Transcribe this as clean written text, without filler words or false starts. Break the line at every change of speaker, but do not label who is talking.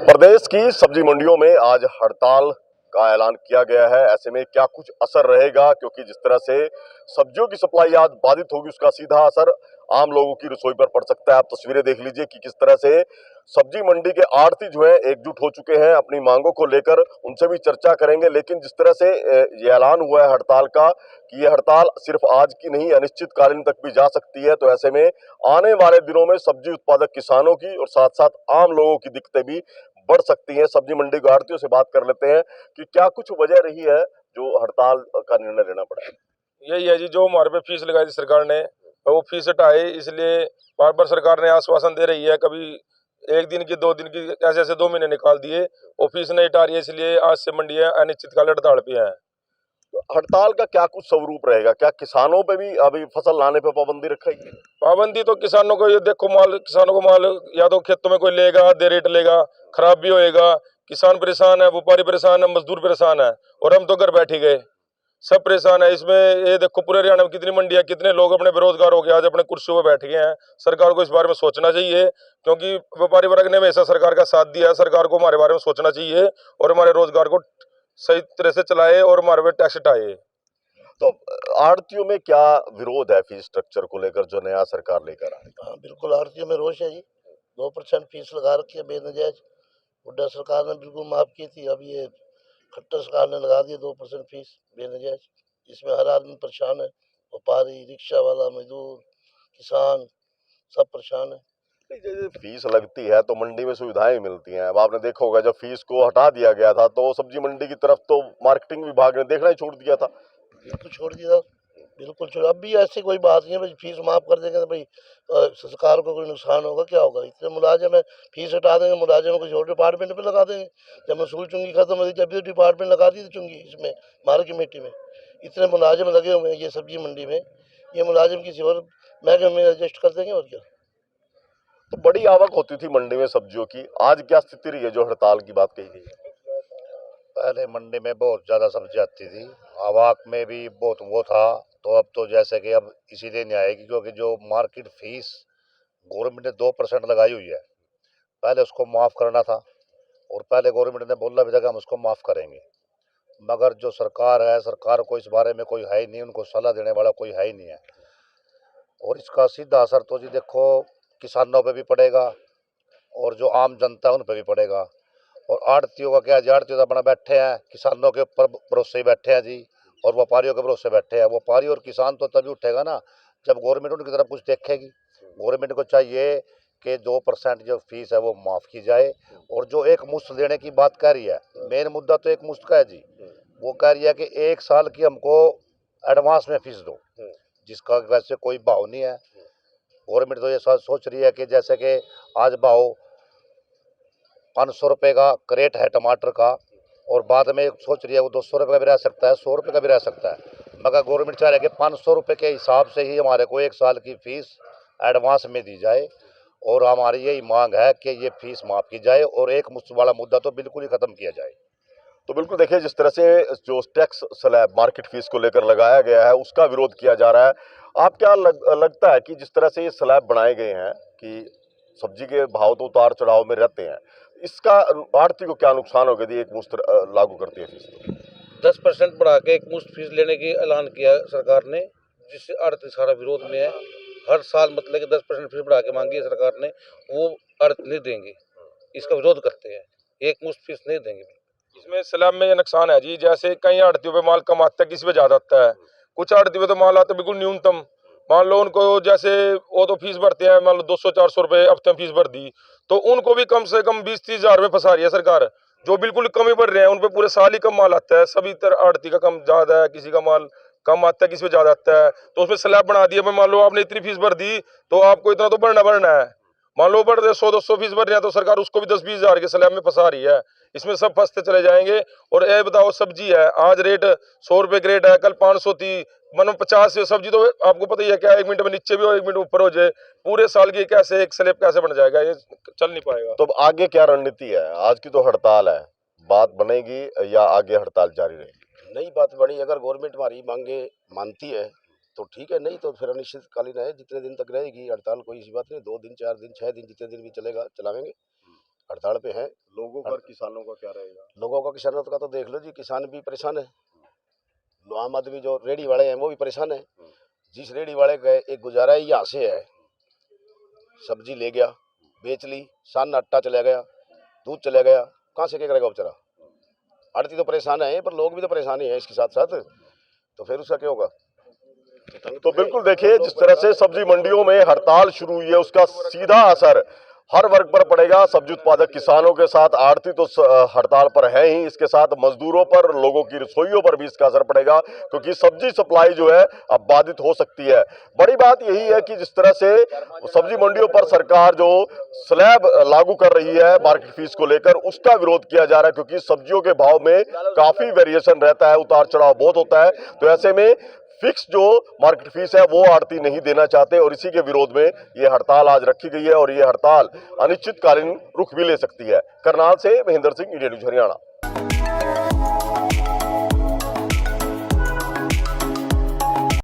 प्रदेश की सब्जी मंडियों में आज हड़ताल का ऐलान किया गया है। ऐसे में क्या कुछ असर रहेगा, क्योंकि जिस तरह से सब्जियों की सप्लाई आज बाधित होगी उसका सीधा असर आम लोगों की रसोई पर पड़ सकता है। आप तस्वीरें देख लीजिए कि किस तरह से सब्जी मंडी के आड़ती जो है एकजुट हो चुके हैं अपनी मांगों को लेकर। उनसे भी चर्चा करेंगे, लेकिन जिस तरह से ये ऐलान हुआ है हड़ताल का कि ये हड़ताल सिर्फ आज की नहीं अनिश्चितकालीन तक भी जा सकती है, तो ऐसे में आने वाले दिनों में सब्जी उत्पादक किसानों की और साथ साथ आम लोगों की दिक्कतें भी बढ़ सकती हैं। सब्जी मंडी के आड़तियों से बात कर लेते हैं कि क्या कुछ वजह रही है जो हड़ताल का निर्णय लेना पड़ा।
यही है जी, जो हमारे पे फीस लगाई थी सरकार ने, वो फीस हटाए। इसलिए बार बार सरकार ने आश्वासन दे रही है, कभी एक दिन की 2 दिन की, ऐसे ऐसे 2 महीने निकाल दिए, वो फीस नहीं हटा रही है। इसलिए आज से मंडियां अनिश्चितकाल हड़ताल पे है।
तो हड़ताल का क्या कुछ स्वरूप रहेगा? क्या किसानों पे भी अभी फसल लाने पे पाबंदी रखेगी?
पाबंदी तो किसानों को, ये देखो, किसानों को माल या तो खेतों में कोई लेगा, आधे रेट लेगा, खराब भी होएगा। किसान परेशान है, व्यापारी परेशान है, मजदूर परेशान है, और हम तो घर बैठ ही गए, सब परेशान है। इसमें ये देखो, पूरे हरियाणा में कितनी मंडियां, कितने लोग अपने बेरोजगार हो गए, आज अपने कुर्सियों पर बैठ गए हैं। सरकार को इस बारे में सोचना चाहिए, क्योंकि व्यापारी वर्ग ने हमेशा सरकार का साथ दिया है। सरकार को हमारे बारे में सोचना चाहिए और हमारे रोजगार को सही तरह से चलाए और हमारे पे टैक्स हटाए।
तो आड़तियों में क्या विरोध है फीस स्ट्रक्चर को लेकर जो नया सरकार लेकर आ रही है?
हाँ, बिल्कुल आड़तियों में रोष है जी। 2% फीस लगा रखी है बेनजायज। हुड्डा सरकार ने बिल्कुल माफ की थी, अब ये खट्टर सरकार ने लगा दिया 2% फीस बेनजायज। इसमें हर आदमी परेशान है, व्यापारी, रिक्शा वाला, मजदूर, किसान, सब परेशान है।
जैसे फीस लगती है तो मंडी में सुविधाएं मिलती हैं। अब आपने देखा होगा जब फीस को हटा दिया गया था तो सब्जी मंडी की तरफ तो मार्केटिंग विभाग ने देखना ही छोड़ दिया था।
बिल्कुल छोड़ दिया, बिल्कुल छोड़। अब भी ऐसी कोई बात नहीं है भाई, फीस माफ कर देंगे तो भाई सरकार को कोई नुकसान होगा, क्या होगा? इतने मुलाजिम है, फीस हटा देंगे, मुलाजिम को किसी और डिपार्टमेंट पे लगा देंगे। जब महसूल चुंगी खत्म होगी जब भी डिपार्टमेंट लगा दी थी चुंगी, इसमें मार कमेटी में इतने मुलाजिम लगे हुए हैं ये सब्जी मंडी में, ये मुलाजिम किसी और महंगे में एडजस्ट कर देंगे और क्या।
तो बड़ी आवक होती थी मंडी में सब्जियों की, आज क्या स्थिति रही है जो हड़ताल की बात कही गई है?
पहले मंडी में बहुत ज़्यादा सब्जी आती थी, आवाक में भी बहुत वो था। तो अब तो जैसे कि अब इसीलिए नहीं आएगी क्योंकि जो मार्केट फीस गवर्नमेंट ने 2% लगाई हुई है, पहले उसको माफ़ करना था। और पहले गवर्नमेंट ने बोला भी था कि हम उसको माफ़ करेंगे, मगर जो सरकार है, सरकार को इस बारे में कोई है ही नहीं, उनको सलाह देने वाला कोई है ही नहीं है। और इसका सीधा असर तो जी देखो किसानों पे भी पड़ेगा और जो आम जनता है उन पे भी पड़ेगा। और आड़तियों का क्या जी, आड़तियों तो अपना बैठे हैं, किसानों के ऊपर भरोसे ही बैठे हैं जी, और व्यापारियों के भरोसे बैठे हैं। व्यापारी और किसान तो तभी उठेगा ना जब गवर्नमेंट उनकी तरफ कुछ देखेगी। गवर्नमेंट को चाहिए कि 2% जो फीस है वो माफ़ की जाए। और जो एक मुश्त देने की बात कह रही है, मेन मुद्दा तो एक मुश्त का है जी। वो कह रही है कि 1 साल की हमको एडवांस में फीस दो, जिसका वैसे कोई भाव नहीं है। गवर्नमेंट तो ये सोच रही है कि जैसे कि आज भाव 500 रुपये का क्रेट है टमाटर का, और बाद में सोच रही है वो 200 रुपये का भी रह सकता है, 100 रुपये का भी रह सकता है, मगर गवर्नमेंट चाह रही है कि 500 रुपये के हिसाब से ही हमारे को 1 साल की फीस एडवांस में दी जाए। और हमारी यही मांग है कि ये फीस माफ़ की जाए और एक मुश्त वाला मुद्दा तो बिल्कुल ही ख़त्म किया जाए।
तो बिल्कुल देखिए, जिस तरह से जो टैक्स स्लैब मार्केट फीस को लेकर लगाया गया है उसका विरोध किया जा रहा है। आप क्या लगता है कि जिस तरह से ये स्लैब बनाए गए हैं कि सब्जी के भाव तो उतार चढ़ाव में रहते हैं, इसका आड़ती को क्या नुकसान होगा यदि एक मुश्त लागू करती है फीस तो?
10% बढ़ा के एक मुश्त फीस लेने की ऐलान किया सरकार ने, जिससे आड़ती सारा विरोध में है। हर साल मतलब कि 10% फीस बढ़ा के मांगी है सरकार ने, वो आड़ती नहीं देंगे, इसका विरोध करते हैं, एक मुश्त फीस नहीं देंगे।
इसमें स्लैब में ये नुकसान है जी, जैसे कई आड़तियों पे माल कम आता है, किसी पे ज्यादा आता है। कुछ आड़तियों पे तो माल आता है बिल्कुल न्यूनतम। मान लो उनको, जैसे वो तो फीस भरते हैं, मान लो 200-400 रुपए हफ्ते में फीस भर दी, तो उनको भी कम से कम 20-30 हजार रुपये फंसा रही है सरकार। जो बिल्कुल कम ही भर रहे हैं उन पे पूरे साल ही कम माल आता है। सभी तरह आड़ती का कम ज्यादा है, किसी का माल कम आता है, किसी पे ज्यादा आता है, तो उसमें स्लैब बना दिया। मान लो आपने इतनी फीस भर दी तो आपको इतना तो भरना है। मान लो बढ़ 100-200 फीस भर रहे हैं तो सरकार उसको भी 10-20 हजार के स्लैब में फंसा रही है। इसमें सब फंसते चले जाएंगे। और ये बताओ, सब्जी है आज रेट 100 रुपए ग्रेट है, कल 500 थी, मतलब 50 सब्जी तो आपको पता ही है क्या, 1 मिनट में नीचे भी हो 1 मिनट ऊपर हो जाए। पूरे साल की कैसे एक स्लैब कैसे बन जाएगा, ये चल नहीं पाएगा।
तो अब आगे क्या रणनीति है? आज की तो हड़ताल है, बात बनेगी या आगे हड़ताल जारी रहेगी?
नई बात बनी, अगर गवर्नमेंट हमारी मांगे मानती है तो ठीक है, नहीं तो फिर अनिश्चितकालीन है, जितने दिन तक रहेगी हड़ताल, कोई ऐसी बात नहीं। 2 दिन, 4 दिन, 6 दिन, जितने दिन भी चलेगा चलावेंगे। हड़ताल पे हैं।
लोगों का और किसानों का क्या रहेगा?
लोगों का, किसानों का तो देख लो जी, किसान भी परेशान है, आम आदमी जो रेडी वाले हैं वो भी परेशान है। जिस रेडी वाले का एक गुजारा ही यहाँ से है, सब्जी ले गया बेच ली, सान आटा चला गया, दूध चला गया, कहाँ से क्या करेगा बेचारा? आड़ती तो परेशान है पर लोग भी तो परेशान ही है इसके साथ साथ, तो फिर उसका क्या होगा?
तो बिल्कुल देखिए, जिस तरह से सब्जी मंडियों में हड़ताल शुरू हुई है उसका सीधा असर हर वर्ग पर पड़ेगा। सब्जी उत्पादक किसानों के साथ आड़ती तो हड़ताल पर है ही, इसके साथ मजदूरों पर, लोगों की रसोइयों पर भी इसका असर पड़ेगा, क्योंकि सब्जी सप्लाई जो है अब बाधित हो सकती है। बड़ी बात यही है कि जिस तरह से सब्जी मंडियों पर सरकार जो स्लैब लागू कर रही है मार्केट फीस को लेकर, उसका विरोध किया जा रहा है, क्योंकि सब्जियों के भाव में काफी वेरिएशन रहता है, उतार चढ़ाव बहुत होता है। तो ऐसे में फिक्स जो मार्केट फीस है वो आड़ती नहीं देना चाहते, और इसी के विरोध में ये हड़ताल आज रखी गई है, और ये हड़ताल अनिश्चितकालीन रुख भी ले सकती है। करनाल से महेंद्र सिंह, इंडिया न्यूज हरियाणा।